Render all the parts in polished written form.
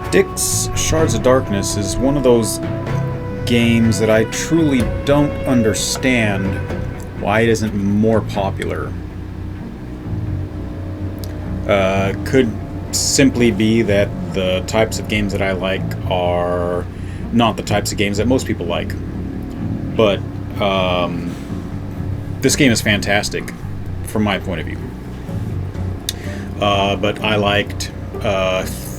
Styx Shards of Darkness is one of those games that I truly don't understand why it isn't more popular. Could simply be that the types of games that I like are not the types of games that most people like. But this game is fantastic from my point of view. But I liked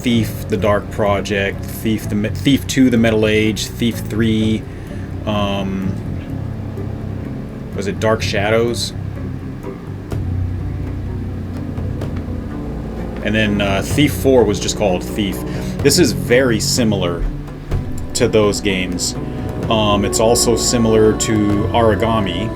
Thief: The Dark Project, Thief 2: The Metal Age, Thief 3, was it Dark Shadows? And then Thief 4 was just called Thief. This is very similar to those games. It's also similar to Origami.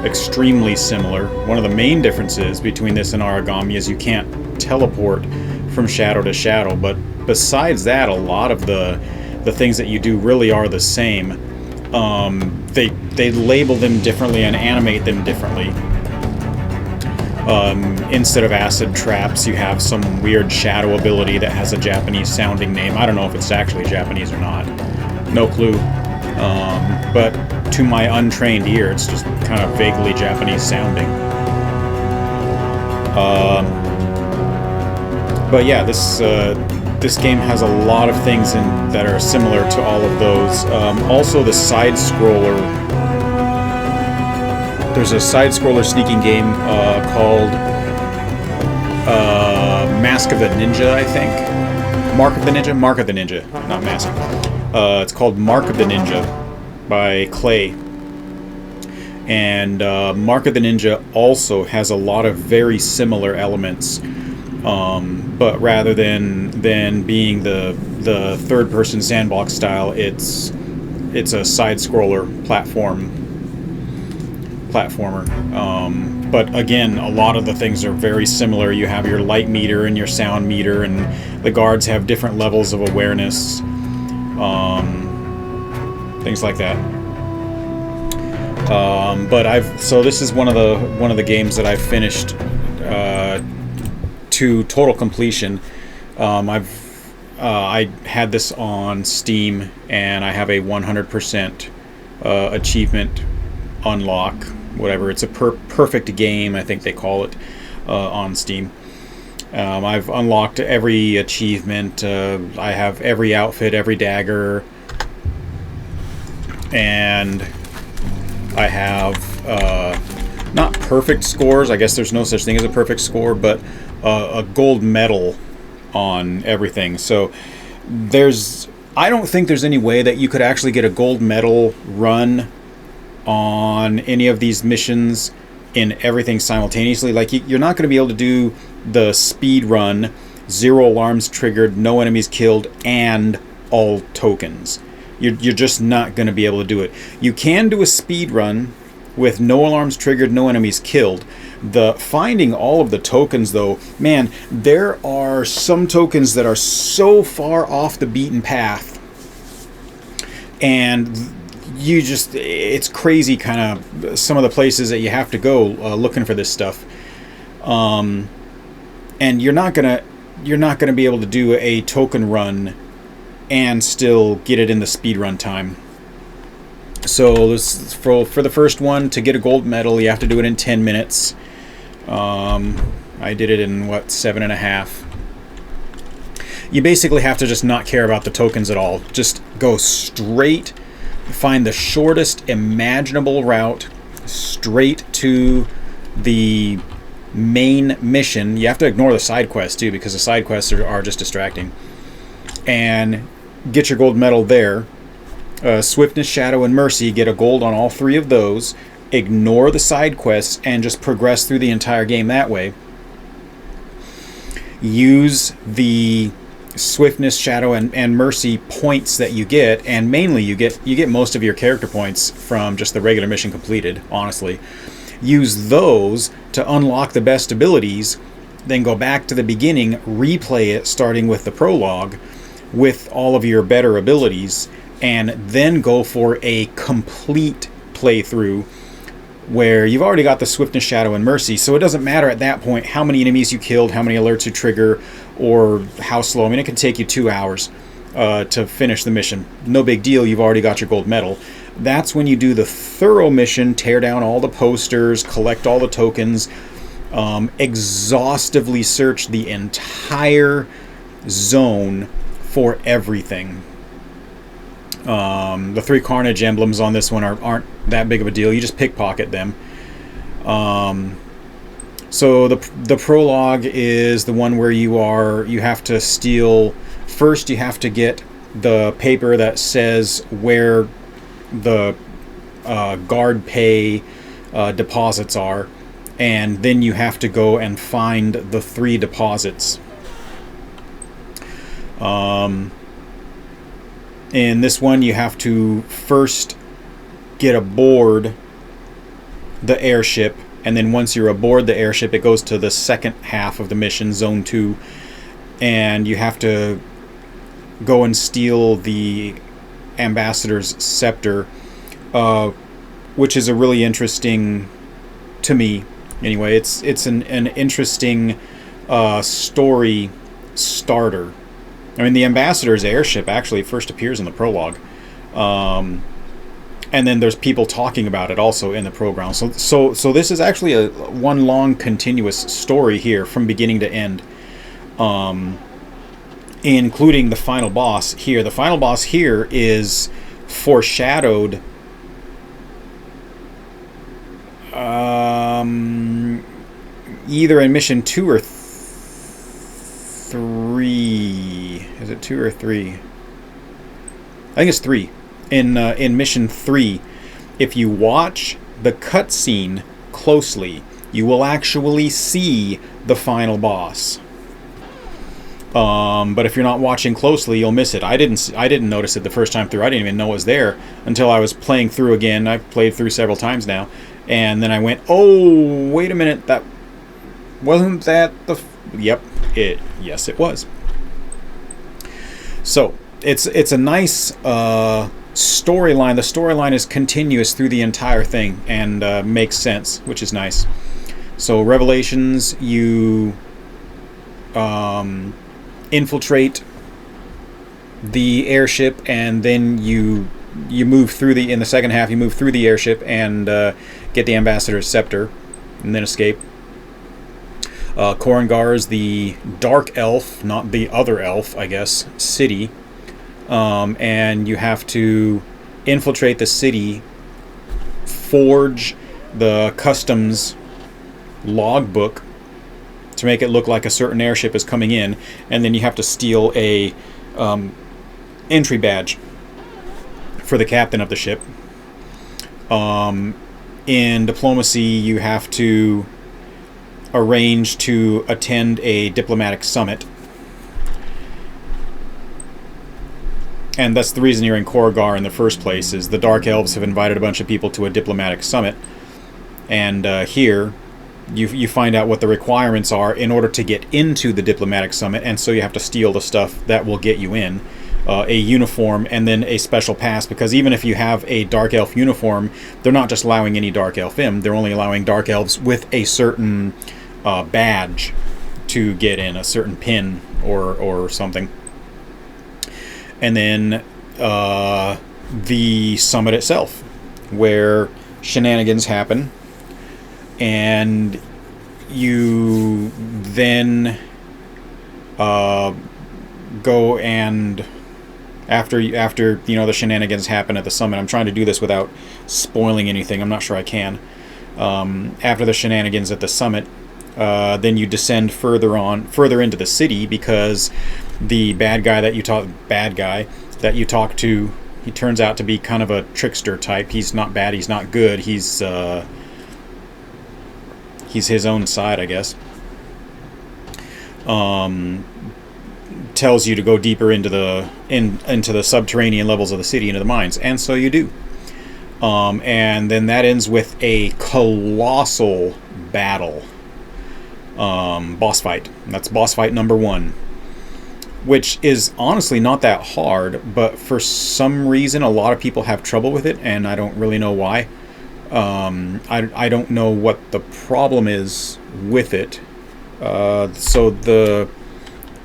Extremely similar. One of the main differences between this and Origami is you can't teleport from shadow to shadow, but besides that, a lot of the things that you do really are the same. They label them differently and animate them differently. Instead of acid traps, you have some weird shadow ability that has a Japanese sounding name. I don't know if it's actually Japanese or not. No clue. But to my untrained ear, it's just kind of vaguely Japanese sounding. But yeah, this game has a lot of things that are similar to all of those. Also, the side-scroller. There's a side-scroller sneaking game called Mask of the Ninja, I think. Mark of the Ninja? Mark of the Ninja, not Mask. It's called Mark of the Ninja by Clay. And Mark of the Ninja also has a lot of very similar elements. But rather than being the third-person sandbox style, it's a side-scroller platformer. But again, a lot of the things are very similar. You have your light meter and your sound meter, and the guards have different levels of awareness, things like that. So this is one of the games that I've finished to total completion. I had this on Steam, and I have a 100% achievement unlock. Whatever, it's a perfect game, I think they call it, on Steam. I've unlocked every achievement. I have every outfit, every dagger, and I have not perfect scores. I guess there's no such thing as a perfect score, but a gold medal on everything. So I don't think there's any way that you could actually get a gold medal run on any of these missions in everything simultaneously. Like, you're not going to be able to do the speed run, 0 alarms triggered, no enemies killed, and all tokens. You're just not going to be able to do it. You can do a speed run with no alarms triggered, no enemies killed. The finding all of the tokens, though, man, there are some tokens that are so far off the beaten path, and it's crazy kind of some of the places that you have to go looking for this stuff. And you're not gonna be able to do a token run and still get it in the speed run time. So this, for the first one, to get a gold medal, you have to do it in 10 minutes. I did it in 7.5. You basically have to just not care about the tokens at all. Just go straight. Find the shortest imaginable route straight to the main mission. You have to ignore the side quests too, because the side quests are just distracting. And get your gold medal there. Swiftness, Shadow, and Mercy, get a gold on all 3 of those. Ignore the side quests and just progress through the entire game that way. Use the Swiftness, Shadow, and Mercy points that you get, and mainly you get most of your character points from just the regular mission completed, honestly. Use those to unlock the best abilities, then go back to the beginning, replay it starting with the prologue with all of your better abilities, and then go for a complete playthrough where you've already got the Swiftness, Shadow, and Mercy, so it doesn't matter at that point how many enemies you killed, how many alerts you trigger, or how slow. I mean, it can take you 2 hours to finish the mission. No big deal, you've already got your gold medal. That's when you do the thorough mission, tear down all the posters, collect all the tokens, exhaustively search the entire zone for everything. The 3 Carnage emblems on this one aren't that big of a deal. You just pickpocket them. So the prologue is the one where you have to steal. First, you have to get the paper that says where the guard pay deposits are, and then you have to go and find the 3 deposits. In this one, you have to first get aboard the airship, and then once you're aboard the airship, it goes to the second half of the mission, Zone 2, and you have to go and steal the Ambassador's Scepter, which is a really interesting, to me anyway, it's an interesting story starter. I mean, the Ambassador's airship actually first appears in the prologue, and then there's people talking about it also in the program. So this is actually one long continuous story here from beginning to end, including the final boss here. The final boss here is foreshadowed either in mission 2 or 3. Is it 2 or 3? I think it's 3. In mission 3, if you watch the cutscene closely, you will actually see the final boss. But if you're not watching closely, you'll miss it. I didn't notice it the first time through. I didn't even know it was there until I was playing through again. I've played through several times now, and then I went, "Oh, wait a minute! That wasn't that the." Yep, yes, it was. So it's a nice storyline. The storyline is continuous through the entire thing and makes sense, which is nice. So Revelations, you infiltrate the airship, and then you move through in the second half you move through the airship and get the Ambassador's Scepter and then escape. Korengar is the dark elf, not the other elf, I guess, city, and you have to infiltrate the city, forge the customs logbook to make it look like a certain airship is coming in, and then you have to steal a entry badge for the captain of the ship. In diplomacy, you have to arrange to attend a diplomatic summit, and that's the reason you're in Korengar in the first place, is the Dark Elves have invited a bunch of people to a diplomatic summit, and here you find out what the requirements are in order to get into the diplomatic summit, and so you have to steal the stuff that will get you in. A uniform and then a special pass, because even if you have a Dark Elf uniform, they're not just allowing any Dark Elf in, they're only allowing Dark Elves with a certain badge to get in, a certain pin or something. And then the summit itself, where shenanigans happen, and you then go and after the shenanigans happen at the summit. I'm trying to do this without spoiling anything. I'm not sure I can. After the shenanigans at the summit, then you descend further into the city, because the bad guy that you talk to, he turns out to be kind of a trickster type. He's not bad, he's not good, he's his own side, I guess. Tells you to go deeper into the subterranean levels of the city, into the mines, and so you do. And then that ends with a colossal battle, boss fight. That's boss fight number 1, which is honestly not that hard, but for some reason a lot of people have trouble with it, and I don't really know why. I don't know what the problem is with it. So the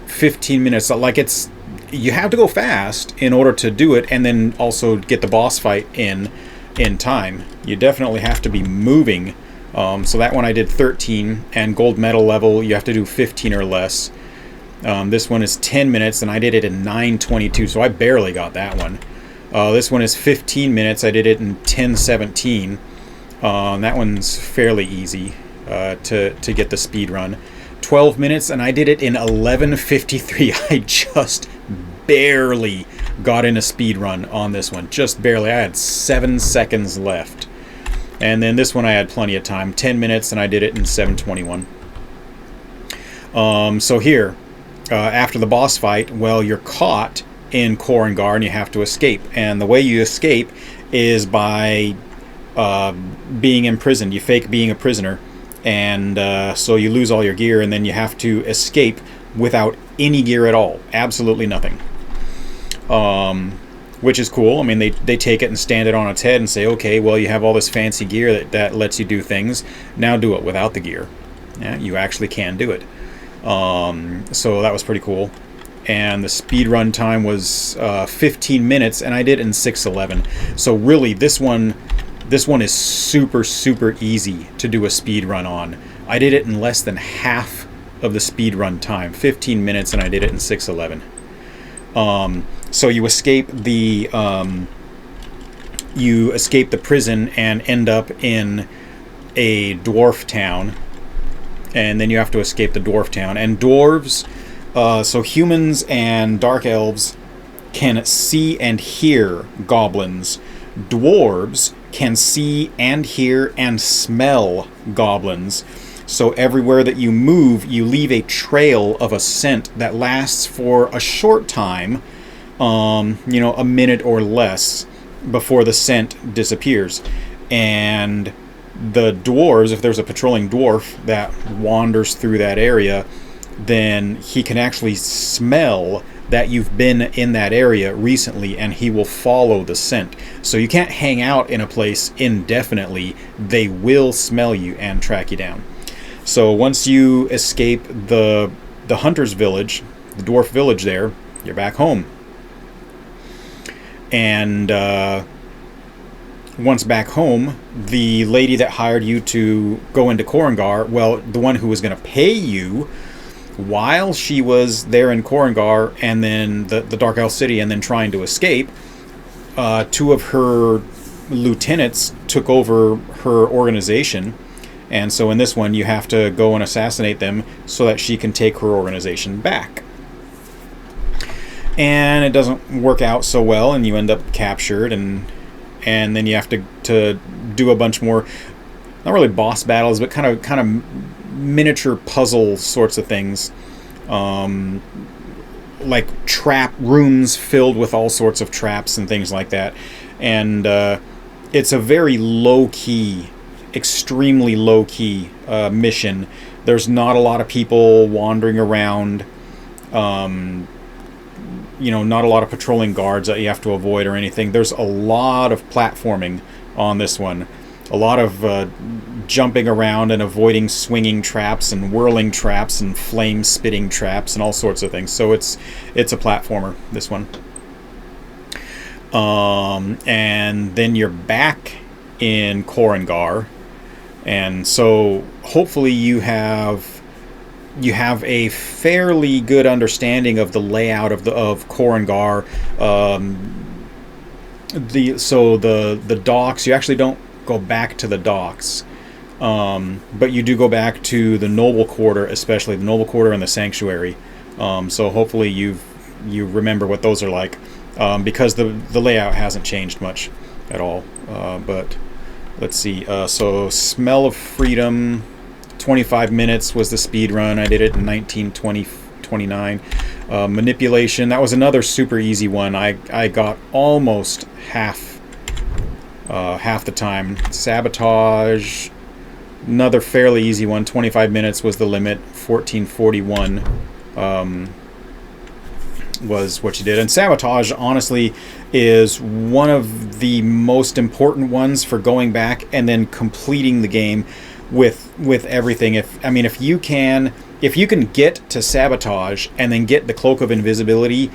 15 minutes, like, it's, you have to go fast in order to do it, and then also get the boss fight in time. You definitely have to be moving. So that one I did 13, and gold medal level you have to do 15 or less. This one is 10 minutes, and I did it in 9:22, so I barely got that one. This one is 15 minutes. I did it in 10:17. That one's fairly easy to get the speed run. 12 minutes, and I did it in 11:53. I just barely got in a speed run on this one. Just barely. I had 7 seconds left. And then this one I had plenty of time. 10 minutes, and I did it in 7:21. So here, after the boss fight, well, you're caught in Korengar, and you have to escape. And the way you escape is by being imprisoned. You fake being a prisoner, and so you lose all your gear, and then you have to escape without any gear at all. Absolutely nothing. Which is cool. I mean, they take it and stand it on its head and say, okay, well, you have all this fancy gear that lets you do things. Now do it without the gear. Yeah, you actually can do it. So that was pretty cool. And the speed run time was 15 minutes, and I did it in 6:11. So really, this one is super, super easy to do a speed run on. I did it in less than half of the speed run time, 15 minutes, and I did it in 6:11. So you escape the prison and end up in a dwarf town, and then you have to escape the dwarf town. And dwarves, so humans and dark elves can see and hear goblins. Dwarves can see and hear and smell goblins. So everywhere that you move, you leave a trail of a scent that lasts for a short time, a minute or less, before the scent disappears. And the dwarves, if there's a patrolling dwarf that wanders through that area, then he can actually smell that you've been in that area recently, and he will follow the scent. So you can't hang out in a place indefinitely. They will smell you and track you down. So once you escape the hunter's village, the dwarf village there, you're back home. And once back home, the lady that hired you to go into Korengar, well, the one who was going to pay you while she was there in Korengar, and then the Dark Elf City, and then trying to escape, 2 of her lieutenants took over her organization. And so in this one, you have to go and assassinate them so that she can take her organization back. And it doesn't work out so well, and you end up captured, and then you have to do a bunch more, not really boss battles, but kind of miniature puzzle sorts of things, like trap rooms filled with all sorts of traps and things like that. And it's a very low-key, extremely low-key mission. There's not a lot of people wandering around, not a lot of patrolling guards that you have to avoid or anything. There's a lot of platforming on this one. A lot of jumping around and avoiding swinging traps and whirling traps and flame-spitting traps and all sorts of things. So it's a platformer, this one. And then you're back in Korengar. And so hopefully you have a fairly good understanding of the layout of Korengar. The docks, you actually don't go back to the docks, but you do go back to the noble quarter, especially the noble quarter and the sanctuary. So hopefully you remember what those are like, because the layout hasn't changed much at all. But let's see. So Smell of Freedom, 25 minutes was the speed run. I did it in 19:29. Manipulation, that was another super easy one. I got almost half the time. Sabotage, another fairly easy one. 25 minutes was the limit. 14:41. was what you did. And sabotage, honestly, is one of the most important ones for going back and then completing the game with everything. If you can get to sabotage and then get the Cloak of Invisibility,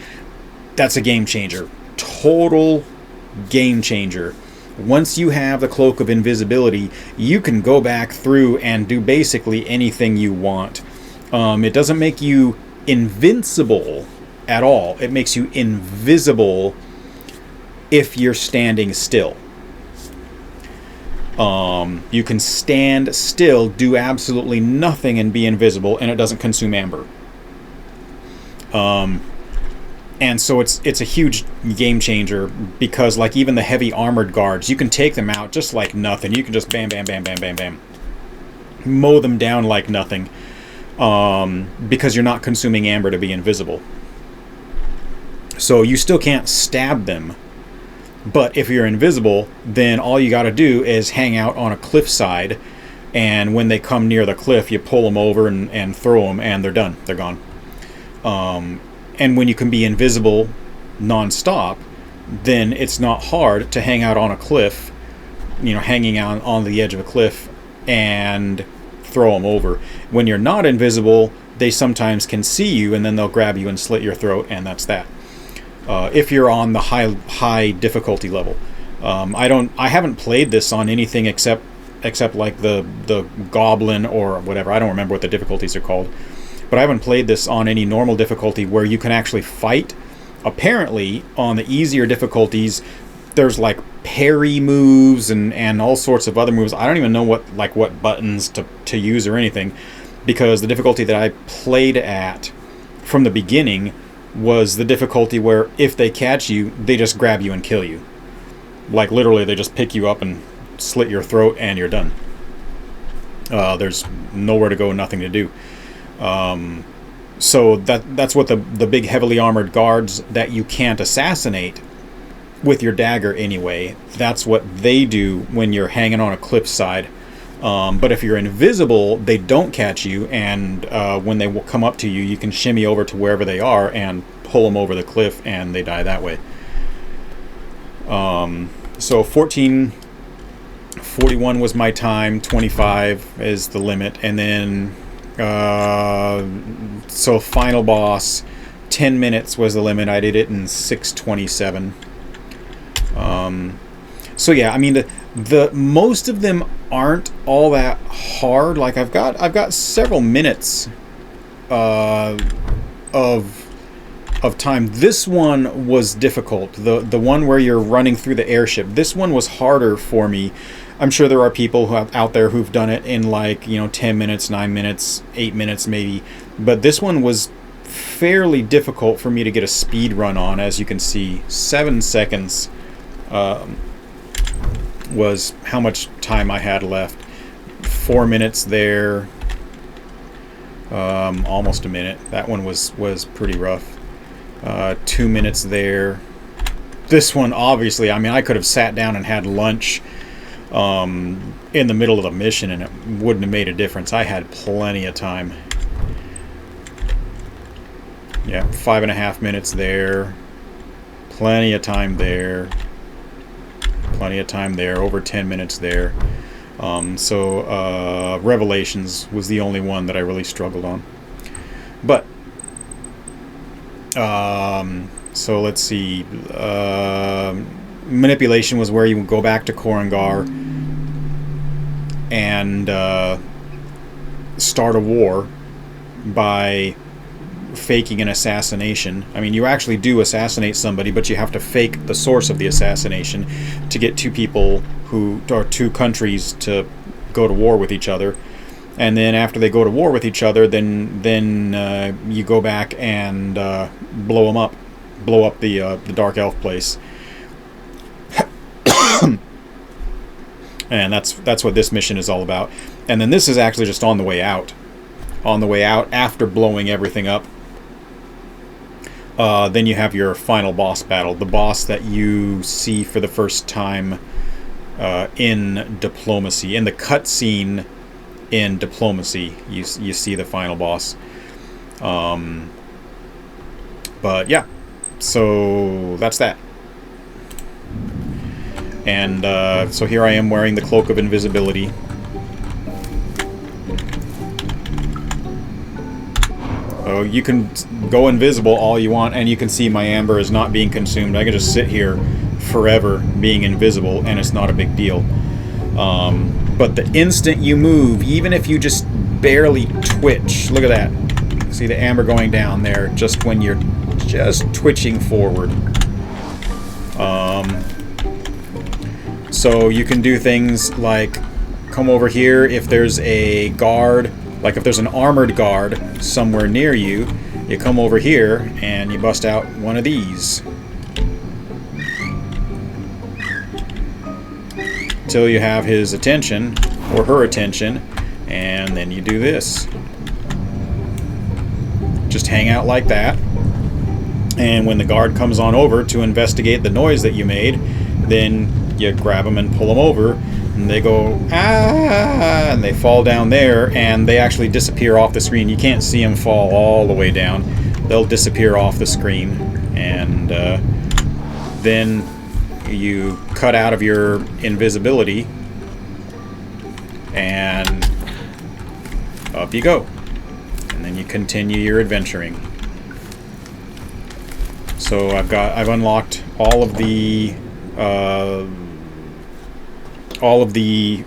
that's a game changer. Total game changer. Once you have the Cloak of Invisibility, you can go back through and do basically anything you want. It doesn't make you invincible at all. It makes you invisible if you're standing still. You can stand still, do absolutely nothing, and be invisible, and it doesn't consume amber. And so it's a huge game changer, because like even the heavy armored guards, you can take them out just like nothing. You can just bam, bam, bam, bam, bam, bam, mow them down like nothing, because you're not consuming amber to be invisible. So you still can't stab them, but if you're invisible, then all you got to do is hang out on a cliffside, and when they come near the cliff, you pull them over and throw them, and they're done. They're gone. And when you can be invisible non-stop, then it's not hard to hang out on a cliff, hanging out on the edge of a cliff, and throw them over. When you're not invisible, they sometimes can see you, and then they'll grab you and slit your throat, and that's that. If you're on the high difficulty level. I haven't played this on anything except like the Goblin or whatever. I don't remember what the difficulties are called. But I haven't played this on any normal difficulty where you can actually fight. Apparently, on the easier difficulties, there's like parry moves and all sorts of other moves. I don't even know what buttons to use or anything, because the difficulty that I played at from the beginning was the difficulty where if they catch you, they just grab you and kill you. Like literally, they just pick you up and slit your throat, and you're done. There's nowhere to go, nothing to do. So that's what the big heavily armored guards that you can't assassinate with your dagger anyway, that's what they do when you're hanging on a cliffside. But if you're invisible, they don't catch you, and when they come up to you, you can shimmy over to wherever they are and pull them over the cliff, and they die that way. So 14:41 was my time, 25 is the limit, and then so final boss, 10 minutes was the limit. I did it in 6:27. So yeah, I mean the most of them aren't all that hard. Like I've got several minutes of time. This one was difficult. The one where you're running through the airship. This one was harder for me. I'm sure there are people out there who've done it in 10 minutes, 9 minutes, 8 minutes maybe. But this one was fairly difficult for me to get a speed run on. As you can see, 7 seconds was how much time I had left. 4 minutes there. Almost a minute. That one was pretty rough. 2 minutes there. This one, obviously, I mean, I could have sat down and had lunch in the middle of the mission, and it wouldn't have made a difference. I had plenty of time. Yeah, 5.5 minutes there. Plenty of time there. Plenty of time there. Over 10 minutes there. So Revelations was the only one that I really struggled on. But so let's see. Manipulation was where you would go back to Korangar and start a war by faking an assassination. I mean, you actually do assassinate somebody, but you have to fake the source of the assassination to get two countries to go to war with each other. And then after they go to war with each other, then you go back and blow them up, blow up the Dark Elf place. And that's what this mission is all about. And then this is actually just on the way out. On the way out, after blowing everything up, then you have your final boss battle. The boss that you see for the first time in Diplomacy. In the cutscene in Diplomacy, you see the final boss. But yeah. So that's that. And so here I am wearing the Cloak of Invisibility. So you can go invisible all you want, and you can see my amber is not being consumed. I can just sit here forever being invisible, and it's not a big deal. But the instant you move, even if you just barely twitch, look at that. See the amber going down there just when you're just twitching forward. So you can do things like come over here if there's a guard, like if there's an armored guard somewhere near you, you come over here and you bust out one of these. Until you have his attention, or her attention, and then you do this. Just hang out like that, and when the guard comes on over to investigate the noise that you made, then you grab them and pull them over, and they go, ah, and they fall down there, and they actually disappear off the screen. You can't see them fall all the way down. They'll disappear off the screen, and then you cut out of your invisibility, and up you go. And then you continue your adventuring. So I've unlocked all of the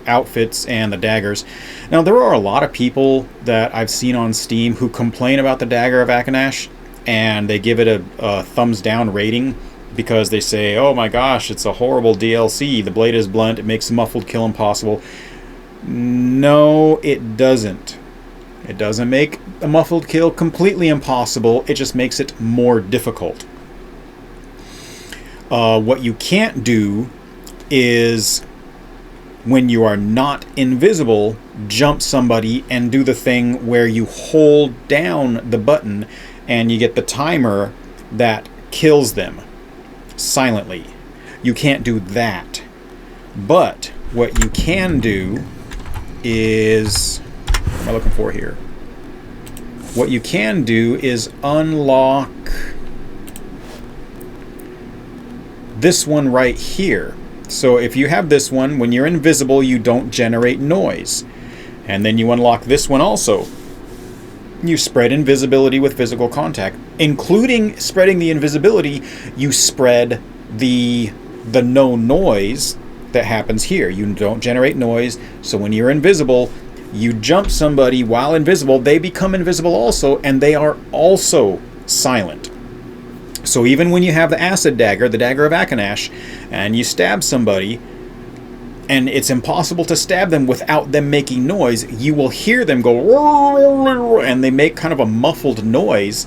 outfits and the daggers. Now there are a lot of people that I've seen on Steam who complain about the Dagger of Akanash, and they give it a thumbs down rating because they say, oh my gosh, it's a horrible DLC. The blade is blunt. It makes a muffled kill impossible. No, it doesn't. It doesn't make a muffled kill completely impossible. It just makes it more difficult. What you can't do is, when you are not invisible, jump somebody and do the thing where you hold down the button and you get the timer that kills them silently. You can't do that. But what you can do is, what am I looking for here? What you can do is unlock this one right here. So if you have this one, when you're invisible, you don't generate noise. And then you unlock this one also. You spread invisibility with physical contact. Including spreading the invisibility, you spread the no noise that happens here. You don't generate noise, so when you're invisible, you jump somebody while invisible, they become invisible also, and they are also silent. So even when you have the acid dagger, the Dagger of Akanash, and you stab somebody, and it's impossible to stab them without them making noise, you will hear them go, and they make kind of a muffled noise,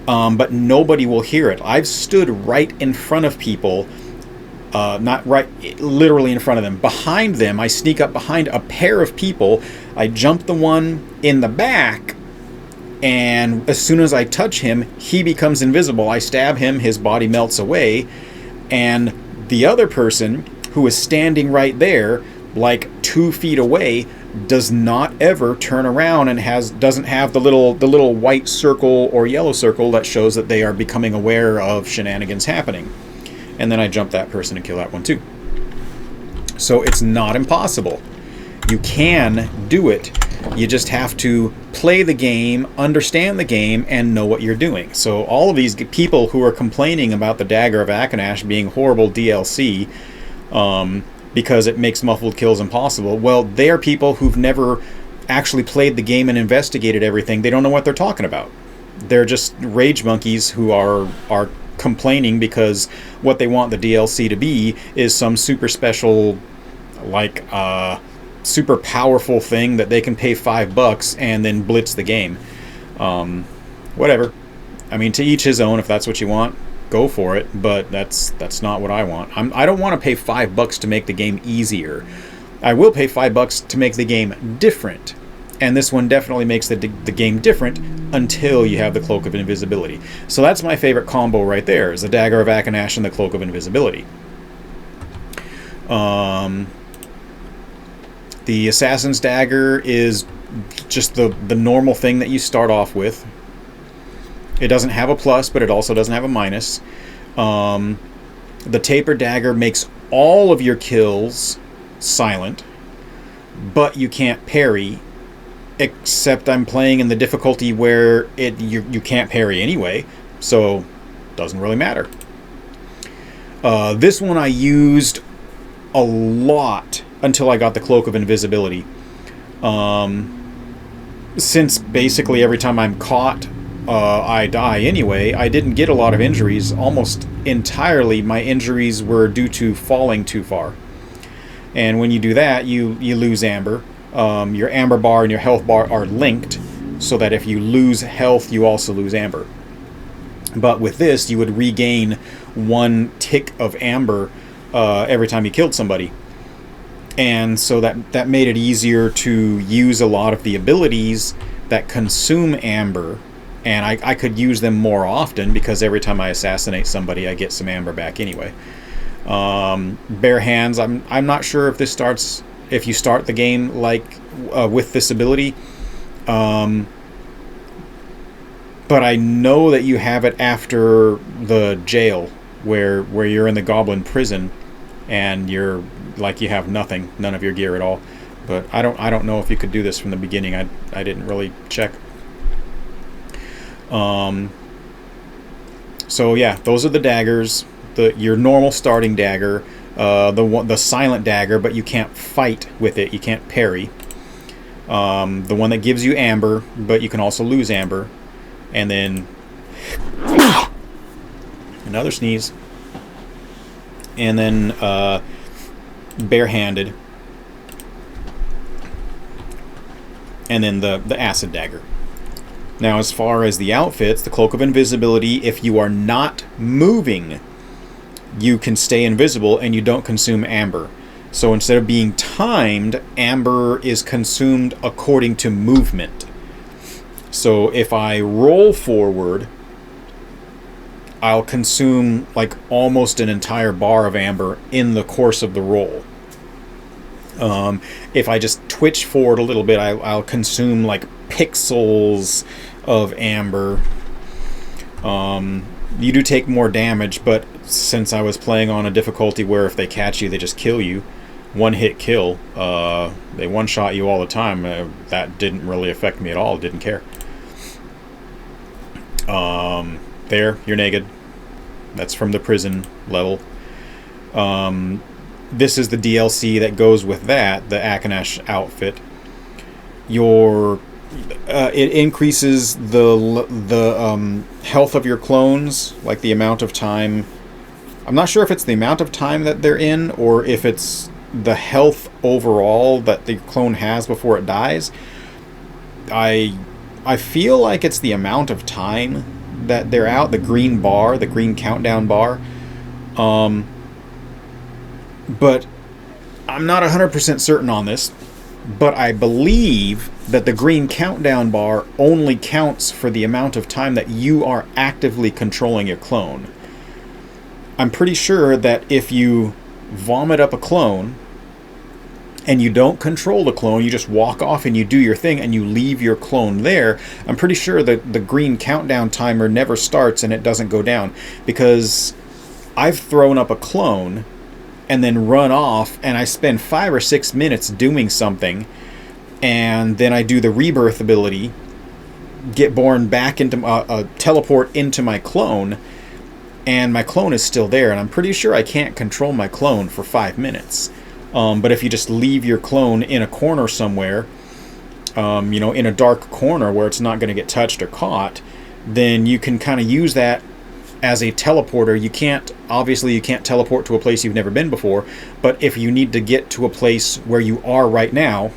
but nobody will hear it. I've stood right in front of people, not right, literally in front of them. Behind them, I sneak up behind a pair of people, I jump the one in the back, and as soon as I touch him, he becomes invisible. I stab him, his body melts away, and the other person who is standing right there, like 2 feet away, does not ever turn around and doesn't have the little white circle or yellow circle that shows that they are becoming aware of shenanigans happening. And then I jump that person and kill that one too. So it's not impossible. You can do it. You just have to play the game, understand the game, and know what you're doing. So all of these people who are complaining about the Dagger of Akanash being horrible DLC because it makes muffled kills impossible, well, they are people who've never actually played the game and investigated everything. They don't know what they're talking about. They're just rage monkeys who are complaining because what they want the DLC to be is some super special, like, super powerful thing that they can pay $5 and then blitz the game. Whatever. I mean, to each his own. If that's what you want, go for it. But that's not what I want. I don't want to pay $5 to make the game easier. I will pay $5 to make the game different. And this one definitely makes the game different until you have the Cloak of Invisibility. So that's my favorite combo right there, is the Dagger of Akanash and the Cloak of Invisibility. The Assassin's Dagger is just the normal thing that you start off with. It doesn't have a plus, but it also doesn't have a minus. The Taper Dagger makes all of your kills silent, but you can't parry, except I'm playing in the difficulty where you can't parry anyway, so it doesn't really matter. This one I used a lot until I got the Cloak of Invisibility. Since basically every time I'm caught, I die anyway, I didn't get a lot of injuries. Almost entirely my injuries were due to falling too far. And when you do that, you lose amber. Your amber bar and your health bar are linked, so that if you lose health, you also lose amber. But with this, you would regain 1 tick of amber every time you killed somebody. And so that made it easier to use a lot of the abilities that consume amber. And I could use them more often, because every time I assassinate somebody, I get some amber back anyway. Bare hands, I'm not sure if this starts, if you start the game like with this ability. But I know that you have it after the jail, where you're in the goblin prison, and you're like, you have none of your gear at all. But I don't know if you could do this from the beginning. I didn't really check. So yeah, those are the daggers. Your normal starting dagger, the silent dagger, but you can't fight with it. You can't parry. The one that gives you amber, but you can also lose amber. And then another sneeze. And then barehanded. And then the acid dagger. Now, as far as the outfits, the Cloak of Invisibility, if you are not moving, you can stay invisible and you don't consume amber. So instead of being timed, amber is consumed according to movement. So if I roll forward, I'll consume like almost an entire bar of amber in the course of the roll. If I just twitch forward a little bit, I'll consume like pixels of amber. You do take more damage, but since I was playing on a difficulty where if they catch you, they just kill you, one hit kill, they one-shot you all the time, that didn't really affect me at all. Didn't care. There, you're naked. That's from the prison level. This is the DLC that goes with that, the Akanesh outfit. It increases the health of your clones, like the amount of time. I'm not sure if it's the amount of time that they're in, or if it's the health overall that the clone has before it dies. I feel like it's the amount of time that they're out, the green bar, the green countdown bar. But I'm not 100% certain on this. But I believe that the green countdown bar only counts for the amount of time that you are actively controlling your clone. I'm pretty sure that if you vomit up a clone and you don't control the clone, you just walk off and you do your thing and you leave your clone there, I'm pretty sure that the green countdown timer never starts and it doesn't go down. Because I've thrown up a clone and then run off, and I spend 5 or 6 minutes doing something, and then I do the rebirth ability, get born back into teleport into my clone, and my clone is still there, and I'm pretty sure I can't control my clone for 5 minutes. But if you just leave your clone in a corner somewhere, in a dark corner where it's not going to get touched or caught, then you can kind of use that as a teleporter. You can't teleport to a place you've never been before, but if you need to get to a place where you are right now,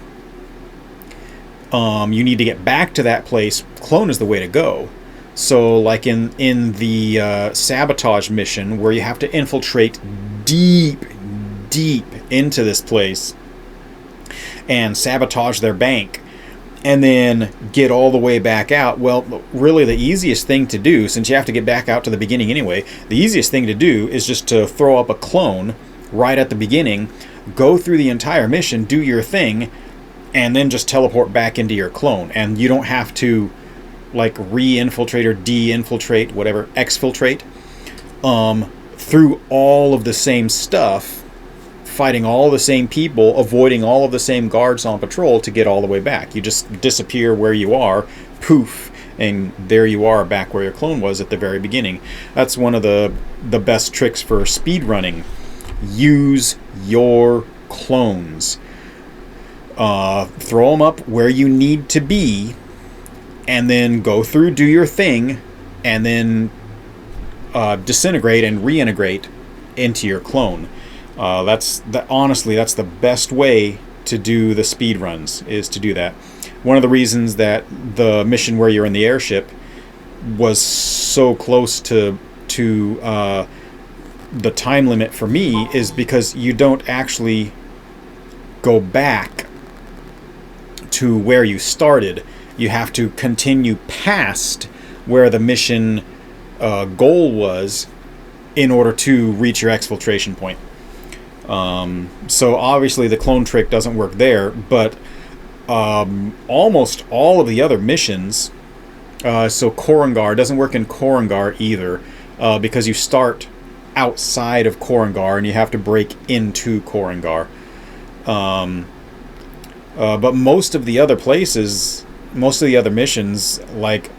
you need to get back to that place, clone is the way to go. So like in the sabotage mission, where you have to infiltrate deep into this place and sabotage their bank, and then get all the way back out. Well, really the easiest thing to do, since you have to get back out to the beginning anyway, the easiest thing to do is just to throw up a clone right at the beginning, go through the entire mission, do your thing, and then just teleport back into your clone. And you don't have to like re-infiltrate or de-infiltrate, whatever, exfiltrate, through all of the same stuff, fighting all the same people, avoiding all of the same guards on patrol to get all the way back. You just disappear where you are, poof, and there you are back where your clone was at the very beginning. That's one of the best tricks for speed running. Use your clones. Throw them up where you need to be, and then go through, do your thing, and then disintegrate and reintegrate into your clone. Honestly, that's the best way to do the speed runs, is to do that. One of the reasons that the mission where you're in the airship was so close to the time limit for me is because you don't actually go back to where you started. You have to continue past where the mission goal was in order to reach your exfiltration point. So obviously the clone trick doesn't work there, but almost all of the other missions, so Korangar doesn't work in Korangar either, because you start outside of Korangar and you have to break into Korangar. But most of the other places, most of the other missions, like,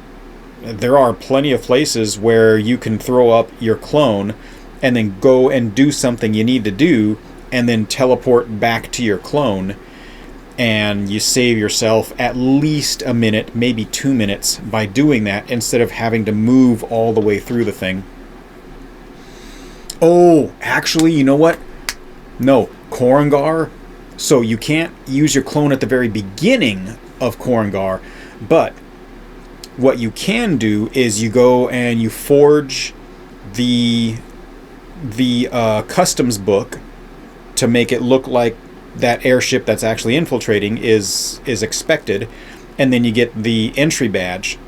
there are plenty of places where you can throw up your clone and then go and do something you need to do and then teleport back to your clone, and you save yourself at least a minute, maybe 2 minutes by doing that, instead of having to move all the way through the thing. Oh, actually, you know what? No, Korangar. So you can't use your clone at the very beginning of Korangar, but what you can do is you go and you forge the customs book to make it look like that airship that's actually infiltrating is expected, and then you get the entry badge.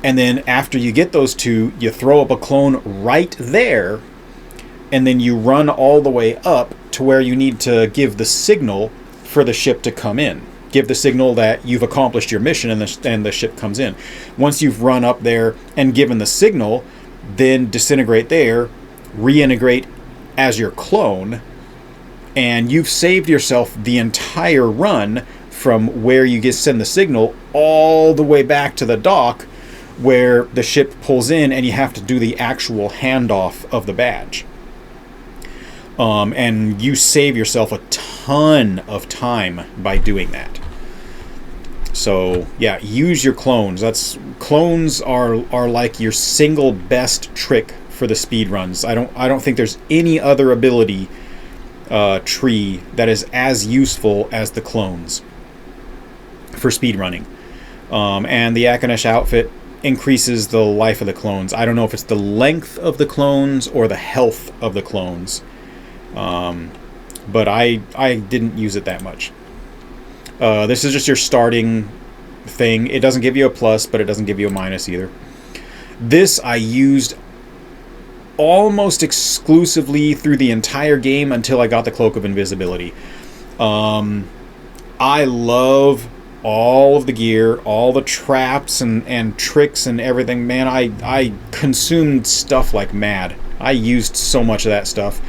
And then after you get those two, you throw up a clone right there, and then you run all the way up to where you need to give the signal for the ship to come in. Give the signal that you've accomplished your mission, and the ship comes in. Once you've run up there and given the signal, then disintegrate there, reintegrate as your clone, and you've saved yourself the entire run from where you just send the signal all the way back to the dock where the ship pulls in and you have to do the actual handoff of the badge. And you save yourself a ton of time by doing that. So yeah, use your clones. Clones are like your single best trick for the speed runs. I don't think there's any other ability tree that is as useful as the clones for speed running. And the Akanesh outfit increases the life of the clones. I don't know if it's the length of the clones or the health of the clones. But I didn't use it that much. This is just your starting thing. It doesn't give you a plus, but it doesn't give you a minus either. This I used almost exclusively through the entire game until I got the Cloak of Invisibility. I love all of the gear, all the traps and tricks and everything. Man, I consumed stuff like mad. I used so much of that stuff.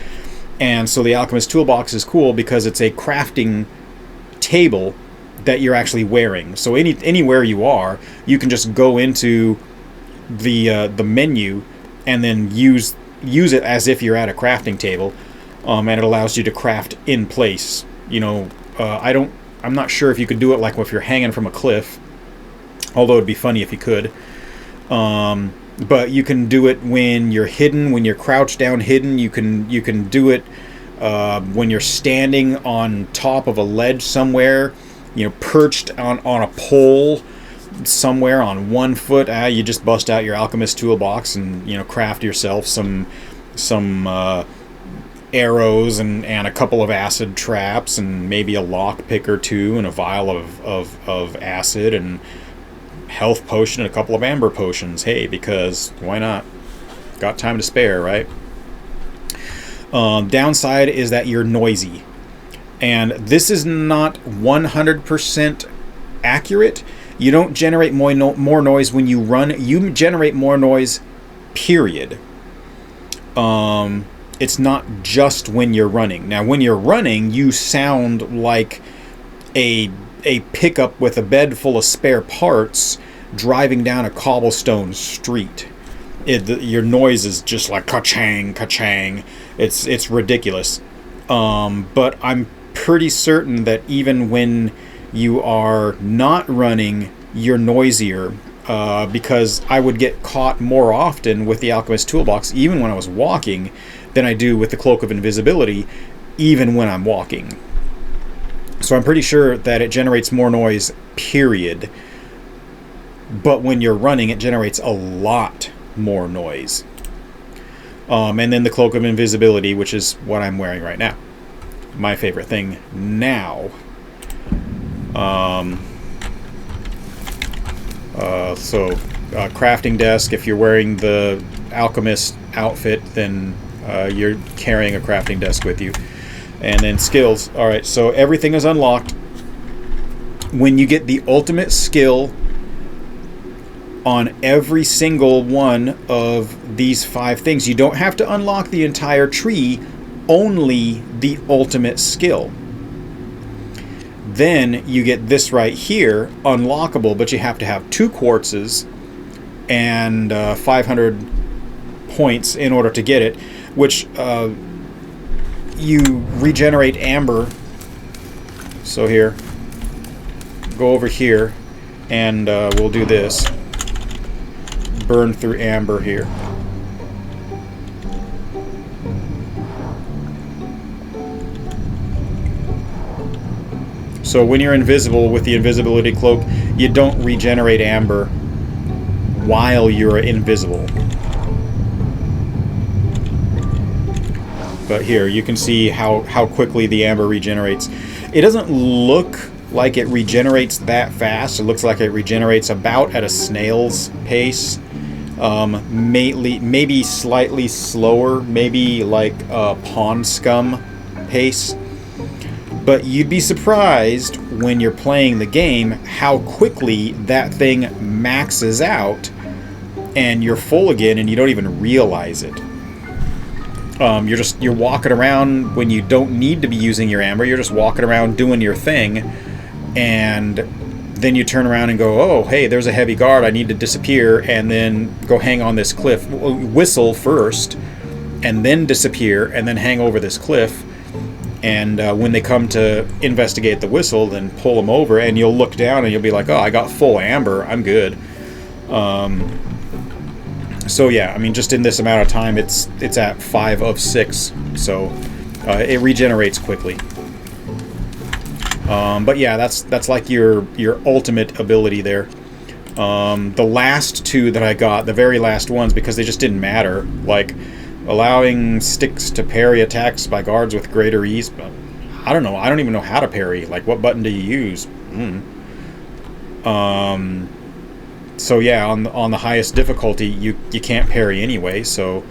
And so the Alchemist Toolbox is cool because it's a crafting table that you're actually wearing. So anywhere you are, you can just go into the menu and then use it as if you're at a crafting table, and it allows you to craft in place. You know, I'm not sure if you could do it like if you're hanging from a cliff, although it'd be funny if you could. But you can do it when you're hidden, when you're crouched down hidden. You can do it when you're standing on top of a ledge somewhere, you know, perched on a pole somewhere on 1 foot. You just bust out your Alchemist Toolbox and, you know, craft yourself some arrows and a couple of acid traps and maybe a lock pick or two and a vial of acid and health potion and a couple of amber potions. Hey, because why not? Got time to spare, right? Downside is that you're noisy, and this is not 100% accurate. You don't generate more noise when you run. You generate more noise, period. It's not just when you're running. Now, when you're running, you sound like a pickup with a bed full of spare parts driving down a cobblestone street. Your noise is just like ka-chang, ka-chang. It's ridiculous. But I'm pretty certain that even when you are not running, you're noisier. Because I would get caught more often with the Alchemist Toolbox, even when I was walking, than I do with the Cloak of Invisibility, even when I'm walking. So I'm pretty sure that it generates more noise, period. But when you're running, it generates a lot more noise. And then the Cloak of Invisibility, which is what I'm wearing right now. My favorite thing now. Crafting desk. If you're wearing the Alchemist outfit, then you're carrying a crafting desk with you. And then skills. Alright, so everything is unlocked. When you get the ultimate skill on every single one of these 5 things, you don't have to unlock the entire tree, only the ultimate skill. Then you get this right here, unlockable, but you have to have 2 quartzes and 500 points in order to get it, which you regenerate amber. So here, go over here, and we'll do this. Burn through amber here. So when you're invisible with the invisibility cloak, you don't regenerate amber while you're invisible. But here, you can see how quickly the amber regenerates. It doesn't look like it regenerates that fast. It looks like it regenerates about at a snail's pace. Maybe slightly slower, maybe like a pond scum pace. But you'd be surprised when you're playing the game how quickly that thing maxes out and you're full again and you don't even realize it. You're walking around when you don't need to be using your amber. You're just walking around doing your thing, and then you turn around and go, oh, hey, there's a heavy guard, I need to disappear, and then go hang on this cliff. Whistle first, and then disappear, and then hang over this cliff. And when they come to investigate the whistle, then pull them over, and you'll look down and you'll be like, oh, I got full amber, I'm good. So yeah, I mean, just in this amount of time, it's at 5 of 6, so it regenerates quickly. But yeah, that's like your ultimate ability there. The last 2 that I got, the very last ones, because they just didn't matter, like allowing Styx to parry attacks by guards with greater ease. But I don't know. I don't even know how to parry. Like, what button do you use? So yeah, on the highest difficulty, you can't parry anyway. So,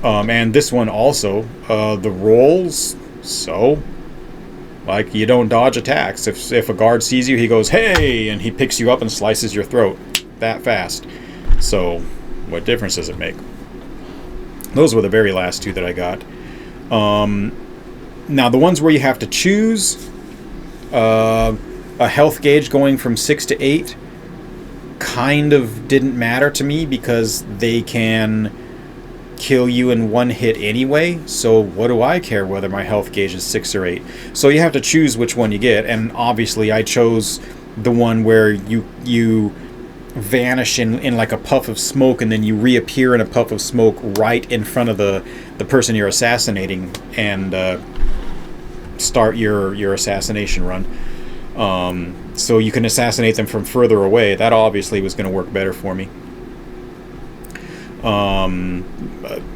and this one also, the rolls. So, like, you don't dodge attacks. If a guard sees you, he goes, hey, and he picks you up and slices your throat that fast. So, what difference does it make? Those were the very last 2 that I got. Now, the ones where you have to choose a health gauge going from 6 to 8 kind of didn't matter to me because they can kill you in one hit anyway. So what do I care whether my health gauge is 6 or 8? So you have to choose which one you get, and obviously I chose the one where you vanish in like a puff of smoke, and then you reappear in a puff of smoke right in front of the person you're assassinating, and start your assassination run. So you can assassinate them from further away. That obviously was going to work better for me.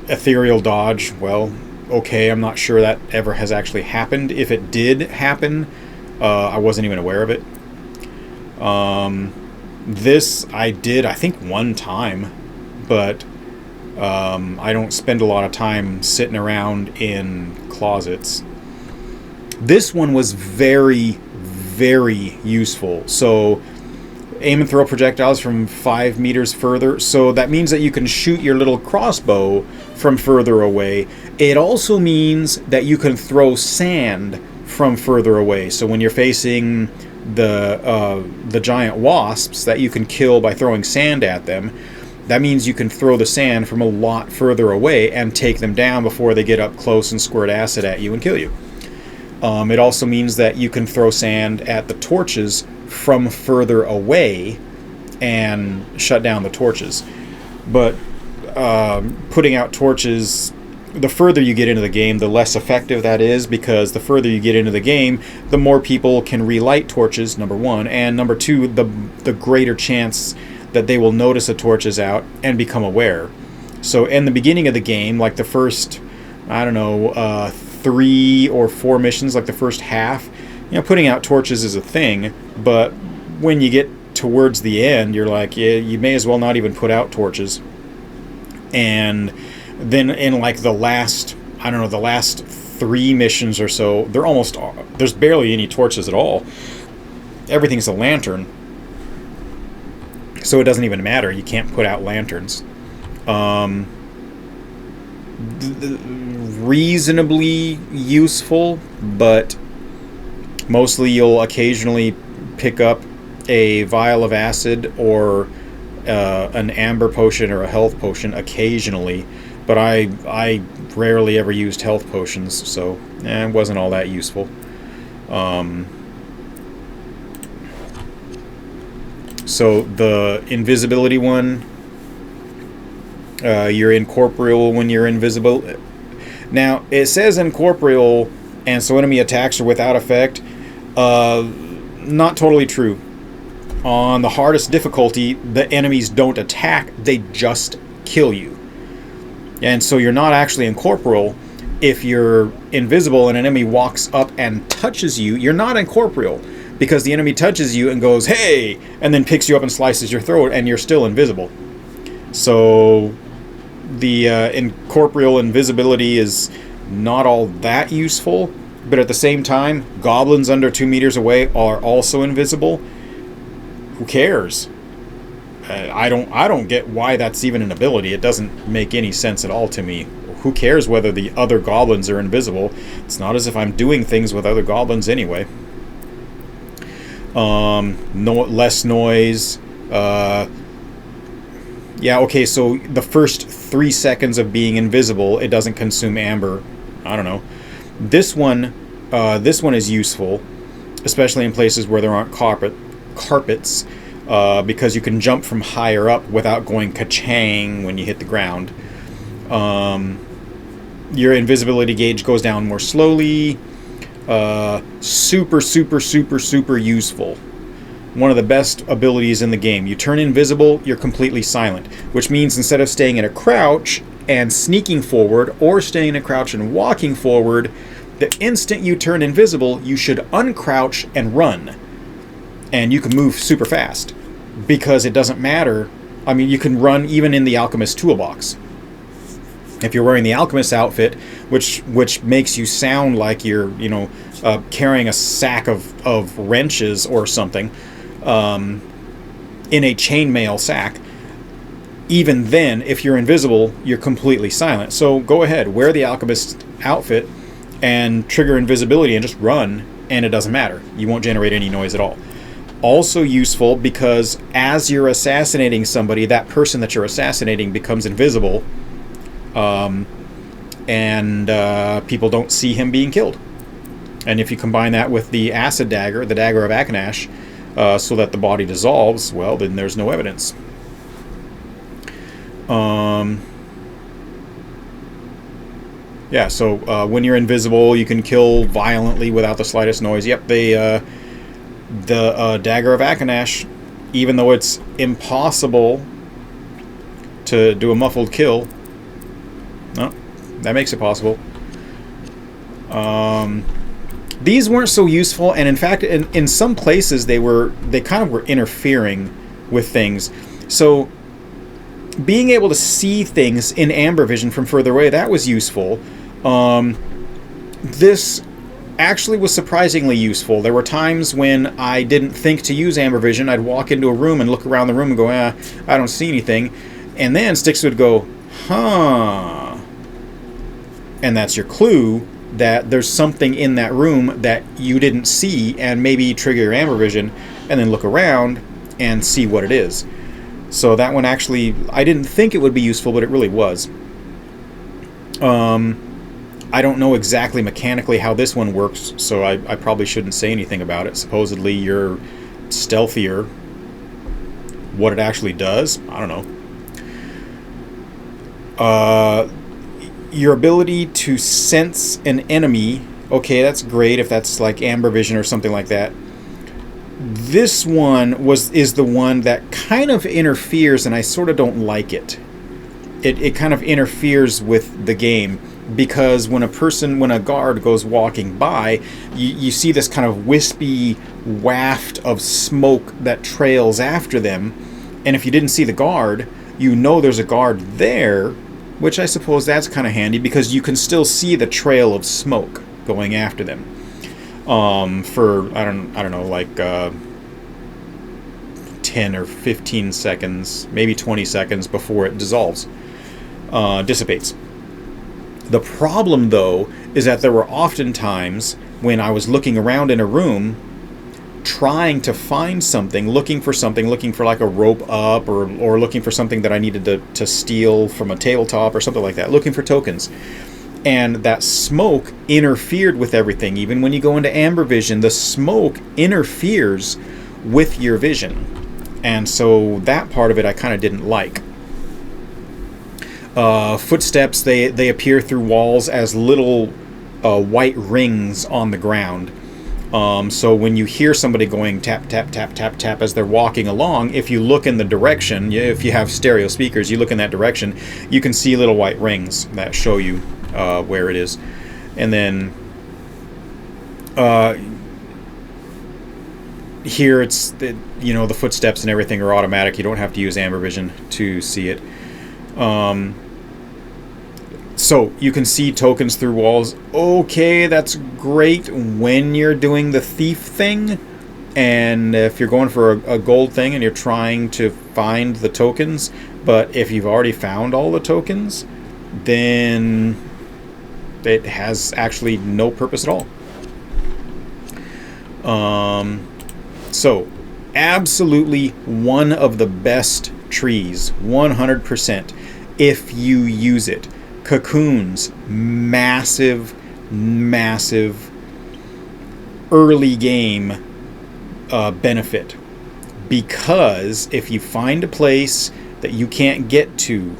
Ethereal Dodge, well, okay, I'm not sure that ever has actually happened. If it did happen, I wasn't even aware of it. This I did, I think, one time, but I don't spend a lot of time sitting around in closets. This one was very, very useful. So Aim and throw projectiles from 5 meters further. So that means that you can shoot your little crossbow from further away. It also means that you can throw sand from further away. So when you're facing the giant wasps that you can kill by throwing sand at them, that means you can throw the sand from a lot further away and take them down before they get up close and squirt acid at you and kill you. It also means that you can throw sand at the torches from further away and shut down the torches. But putting out torches, the further you get into the game, the less effective that is, because the further you get into the game, the more people can relight torches, number one, and number two, the greater chance that they will notice a torch is out and become aware. So in the beginning of the game, like the first, I don't know, 3 or 4 missions, like the first half, putting out torches is a thing, but when you get towards the end, you're like, yeah, you may as well not even put out torches. And then in like the last 3 missions or so, there's barely any torches at all. Everything's a lantern. So it doesn't even matter. You can't put out lanterns. Reasonably useful, but mostly you'll occasionally pick up a vial of acid or an amber potion or a health potion occasionally. But I rarely ever used health potions, so it wasn't all that useful. So the invisibility one, you're incorporeal when you're invisible. Now, it says incorporeal, and so enemy attacks are without effect. Not totally true. On the hardest difficulty, the enemies don't attack, they just kill you. And so you're not actually incorporeal. If you're invisible and an enemy walks up and touches you, you're not incorporeal, because the enemy touches you and goes, hey, and then picks you up and slices your throat, and you're still invisible. So the incorporeal invisibility is not all that useful, but at the same time, goblins under 2 meters away are also invisible. Who cares? I don't get why that's even an ability. It doesn't make any sense at all to me. Who cares whether the other goblins are invisible? It's not as if I'm doing things with other goblins anyway. Less noise. Yeah, okay, so the first 3 seconds of being invisible, it doesn't consume amber. I don't know. This one is useful, especially in places where there aren't carpets, because you can jump from higher up without going ka-chang when you hit the ground. Your invisibility gauge goes down more slowly. Super useful. One of the best abilities in the game. You turn invisible, you're completely silent, which means instead of staying in a crouch and sneaking forward, or staying in a crouch and walking forward, the instant you turn invisible, you should uncrouch and run. And you can move super fast, because it doesn't matter. I mean, you can run even in the Alchemist Toolbox. If you're wearing the Alchemist outfit, which makes you sound like you're, carrying a sack of wrenches or something, in a chainmail sack, even then, if you're invisible, you're completely silent. So go ahead, wear the Alchemist outfit and trigger invisibility and just run, and it doesn't matter. You won't generate any noise at all. Also useful because as you're assassinating somebody, that person that you're assassinating becomes invisible, and people don't see him being killed. And if you combine that with the acid dagger, the Dagger of Akanash, so that the body dissolves, well, then there's no evidence. Yeah, so when you're invisible, you can kill violently without the slightest noise. Yep, the Dagger of Akanash, even though it's impossible to do a muffled kill, no, that makes it possible. These weren't so useful, and in fact, in some places they kind of were interfering with things. So being able to see things in amber vision from further away, that was useful. This actually was surprisingly useful. There were times when I didn't think to use amber vision. I'd walk into a room and look around the room and go, I don't see anything. And then Styx would go, huh. And that's your clue that there's something in that room that you didn't see, and maybe trigger your amber vision and then look around and see what it is. So that one actually, I didn't think it would be useful, but it really was. I don't know exactly mechanically how this one works, so I probably shouldn't say anything about it. Supposedly you're stealthier. What it actually does, I don't know. Your ability to sense an enemy, okay, that's great if that's like amber vision or something like that. This one is the one that kind of interferes, and I sort of don't like it. It kind of interferes with the game, because when a guard goes walking by, you see this kind of wispy waft of smoke that trails after them, and if you didn't see the guard, you know there's a guard there, which I suppose that's kind of handy, because you can still see the trail of smoke going after them for I don't know, like 10 or 15 seconds, maybe 20 seconds before it dissolves, dissipates. The problem, though, is that there were often times when I was looking around in a room trying to find something, looking for like a rope up, or looking for something that I needed to steal from a tabletop or something like that, looking for tokens. And that smoke interfered with everything. Even when you go into amber vision, the smoke interferes with your vision. And so that part of it I kind of didn't like. Footsteps, they appear through walls as little white rings on the ground. So when you hear somebody going tap, tap, tap, tap, tap as they're walking along, if you look in the direction, if you have stereo speakers, you look in that direction, you can see little white rings that show you where it is. And then here it's, the footsteps and everything are automatic. You don't have to use amber vision to see it. So you can see tokens through walls. Okay, that's great when you're doing the thief thing, and if you're going for a gold thing and you're trying to find the tokens. But if you've already found all the tokens, then it has actually no purpose at all. So absolutely one of the best trees, 100%, if you use it. Cocoons, massive early game benefit, because if you find a place that you can't get to,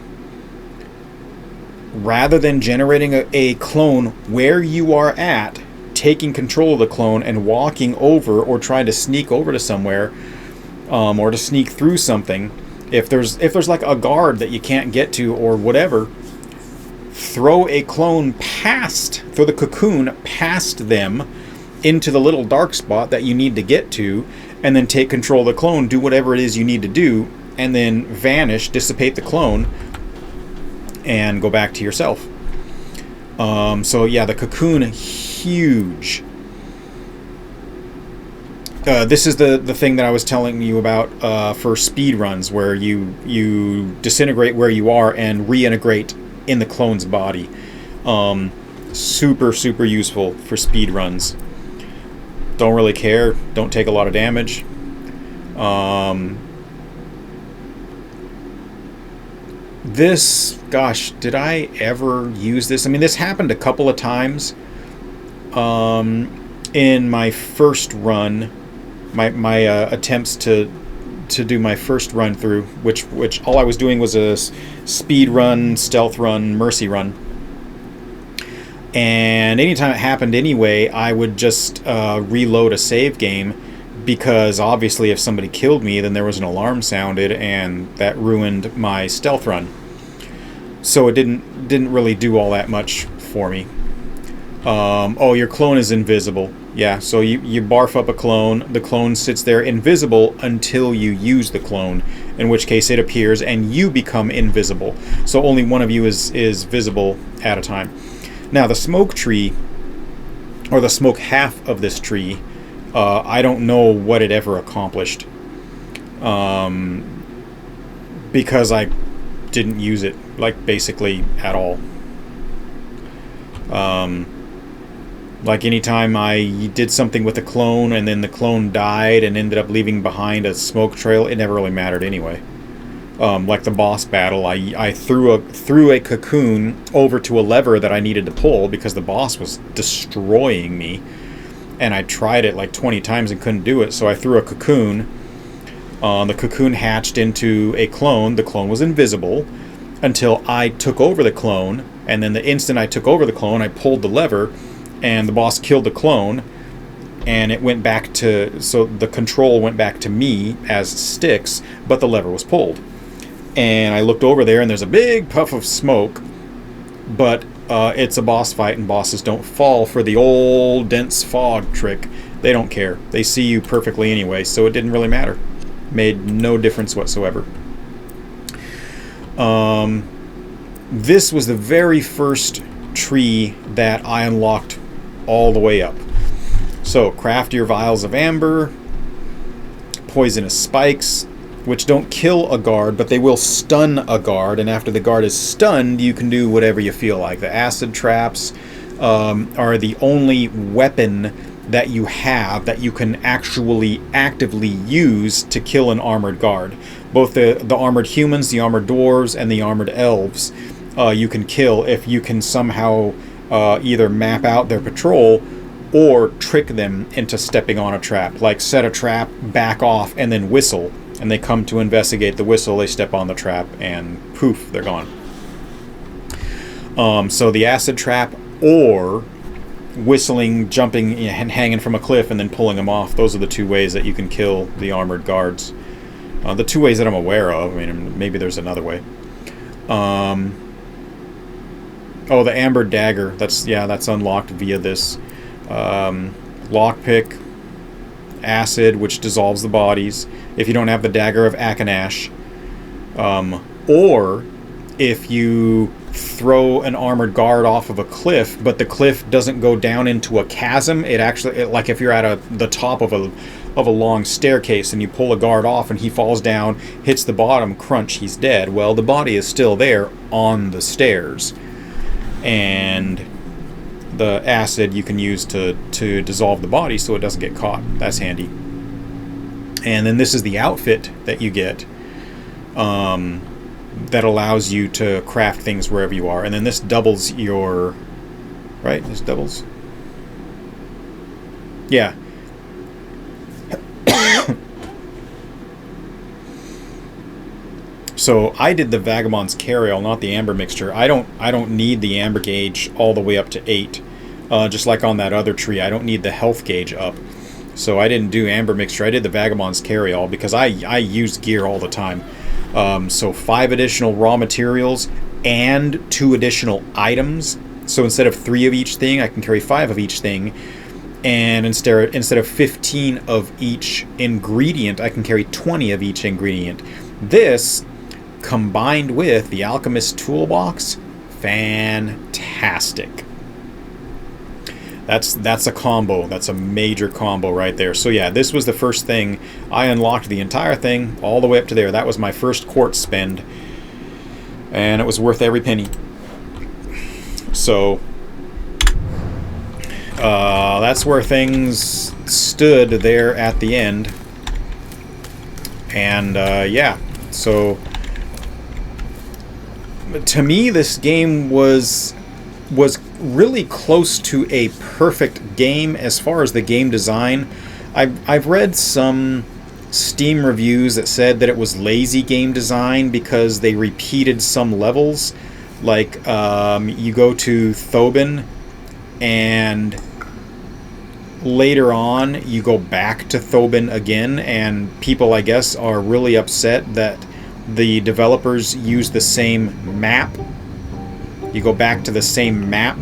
rather than generating a clone where you are at, taking control of the clone and walking over or trying to sneak over to somewhere, or to sneak through something, if there's like a guard that you can't get to or whatever, throw the cocoon past them into the little dark spot that you need to get to, and then take control of the clone, do whatever it is you need to do, and then vanish, dissipate the clone, and go back to yourself. So yeah, the cocoon, huge. This is the thing that I was telling you about for speed runs, where you disintegrate where you are and reintegrate in the clone's body. Super useful for speed runs. Don't really care, don't take a lot of damage. This, gosh, did I ever use this? I mean, this happened a couple of times in my first run, my attempts to do my first run through, which all I was doing was a speed run, stealth run, mercy run. And anytime it happened anyway, I would just reload a save game, because obviously if somebody killed me, then there was an alarm sounded, and that ruined my stealth run. So it didn't really do all that much for me. Oh, your clone is invisible. Yeah, so you barf up a clone, the clone sits there invisible until you use the clone, in which case it appears and you become invisible. So only one of you is visible at a time. Now the smoke tree, or the smoke half of this tree, I don't know what it ever accomplished. Because I didn't use it, like, basically at all. Like, anytime I did something with a clone and then the clone died and ended up leaving behind a smoke trail, it never really mattered anyway. Like the boss battle, I threw a cocoon over to a lever that I needed to pull because the boss was destroying me, and I tried it like 20 times and couldn't do it, so I threw a cocoon. The cocoon hatched into a clone. The clone was invisible until I took over the clone, and then the instant I took over the clone, I pulled the lever, and the boss killed the clone, and it went back to... So the control went back to me as Styx, but the lever was pulled. And I looked over there, and there's a big puff of smoke, but it's a boss fight, and bosses don't fall for the old dense fog trick. They don't care. They see you perfectly anyway, so it didn't really matter. Made no difference whatsoever. This was the very first tree that I unlocked all the way up. So, craft your vials of amber, poisonous spikes, which don't kill a guard, but they will stun a guard, and after the guard is stunned, you can do whatever you feel like. The acid traps are the only weapon that you have that you can actually actively use to kill an armored guard. Both the armored humans, the armored dwarves, and the armored elves you can kill if you can somehow either map out their patrol or trick them into stepping on a trap. Like set a trap, back off, and then whistle. And they come to investigate the whistle, they step on the trap, and poof, they're gone. So the acid trap or whistling, jumping, and hanging from a cliff and then pulling them off. Those are the two ways that you can kill the armored guards. The two ways that I'm aware of. I mean, maybe there's another way. Oh, the Amber Dagger. That's unlocked via this. Lockpick, acid, which dissolves the bodies. If you don't have the Dagger of Akanash. Or if you throw an armored guard off of a cliff, but the cliff doesn't go down into a chasm. It actually, like if you're at the top of a long staircase and you pull a guard off and he falls down, hits the bottom, crunch, he's dead. Well, the body is still there on the stairs, and the acid you can use to dissolve the body so it doesn't get caught. That's handy. And then this is the outfit that you get. That allows you to craft things wherever you are. And then this doubles your... Right? This doubles? Yeah. So I did the Vagabond's Carryall, not the Amber Mixture. I don't need the Amber Gauge all the way up to 8. Just like on that other tree, I don't need the health gauge up. So I didn't do Amber Mixture. I did the Vagabond's Carryall because I use gear all the time. So 5 additional raw materials and 2 additional items. So instead of 3 of each thing, I can carry 5 of each thing. And instead of 15 of each ingredient, I can carry 20 of each ingredient. This, combined with the Alchemist Toolbox, fantastic. That's a combo. That's a major combo right there. So yeah, this was the first thing. I unlocked the entire thing all the way up to there. That was my first quartz spend. And it was worth every penny. So that's where things stood there at the end. And yeah, so to me this game was really close to a perfect game as far as the game design. I've read some Steam reviews that said that it was lazy game design because they repeated some levels. Like you go to Thobin and later on you go back to Thobin again, and people, I guess, are really upset that the developers use the same map. You go back to the same map.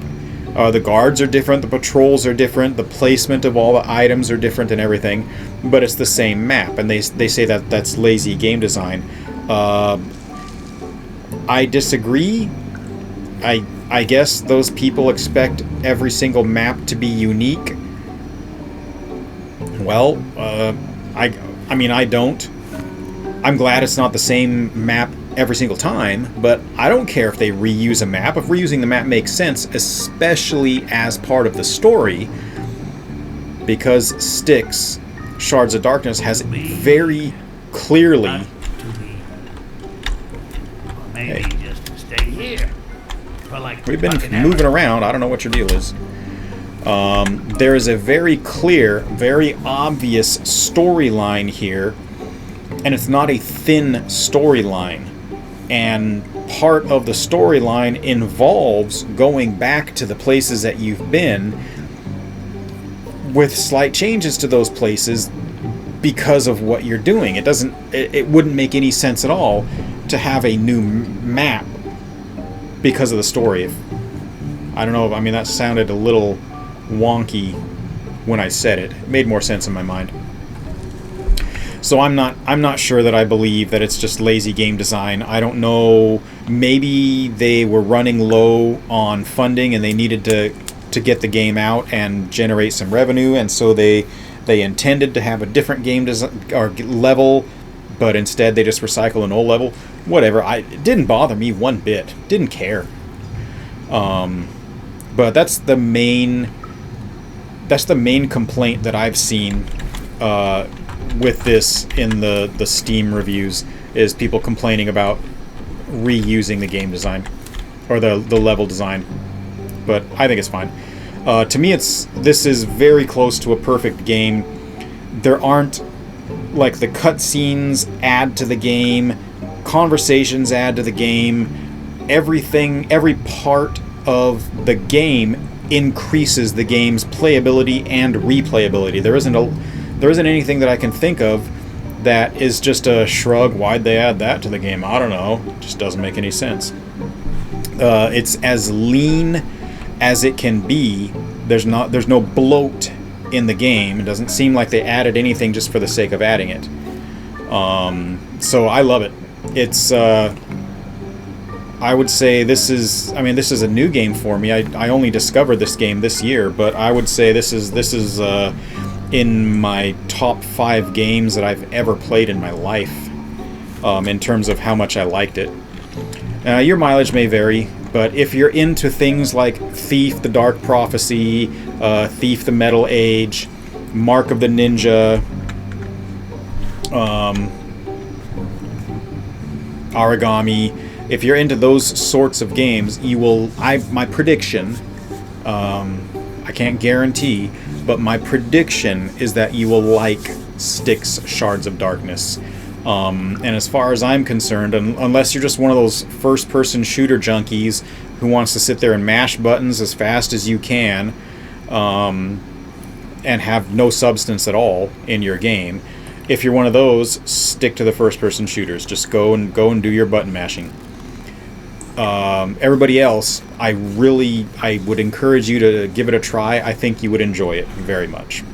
The guards are different, the patrols are different, the placement of all the items are different and everything, but it's the same map, and they say that that's lazy game design. I disagree. I guess those people expect every single map to be unique. Well, I mean, I don't. I'm glad it's not the same map every single time, but I don't care if they reuse a map. If reusing the map makes sense, especially as part of the story, because Styx, Shards of Darkness, has very clearly... Maybe just stay here. Like we've been moving around. I don't know what your deal is. There is a very clear, very obvious storyline here, and it's not a thin storyline. And part of the storyline involves going back to the places that you've been with slight changes to those places because of what you're doing. It wouldn't make any sense at all to have a new map because of the story. I don't know, I mean, that sounded a little wonky when I said it. It made more sense in my mind. So I'm not sure that I believe that it's just lazy game design. I don't know, maybe they were running low on funding and they needed to get the game out and generate some revenue, and so they intended to have a different game design or level, but instead they just recycle an old level. Whatever. It didn't bother me one bit. Didn't care. But that's the main complaint that I've seen with this in the Steam reviews, is people complaining about reusing the game design or the level design. But I think it's fine. To me, this is very close to a perfect game. There aren't, like, the cutscenes add to the game, conversations add to the game, everything, every part of the game increases the game's playability and replayability. There isn't anything that I can think of that is just a shrug. Why'd they add that to the game? I don't know. It just doesn't make any sense. It's as lean as it can be. There's no bloat in the game. It doesn't seem like they added anything just for the sake of adding it. So I love it. It's I would say this is a new game for me. I only discovered this game this year, but I would say this is in my top 5 games that I've ever played in my life, in terms of how much I liked it. Your mileage may vary, but if you're into things like Thief: The Dark Prophecy, Thief: The Metal Age, Mark of the Ninja, Origami, if you're into those sorts of games, you will. My prediction, I can't guarantee, but my prediction is that you will like Styx: Shards of Darkness. And as far as I'm concerned, unless you're just one of those first-person shooter junkies who wants to sit there and mash buttons as fast as you can, and have no substance at all in your game, if you're one of those, stick to the first-person shooters. Just go and do your button mashing. Everybody else, I would encourage you to give it a try. I think you would enjoy it very much.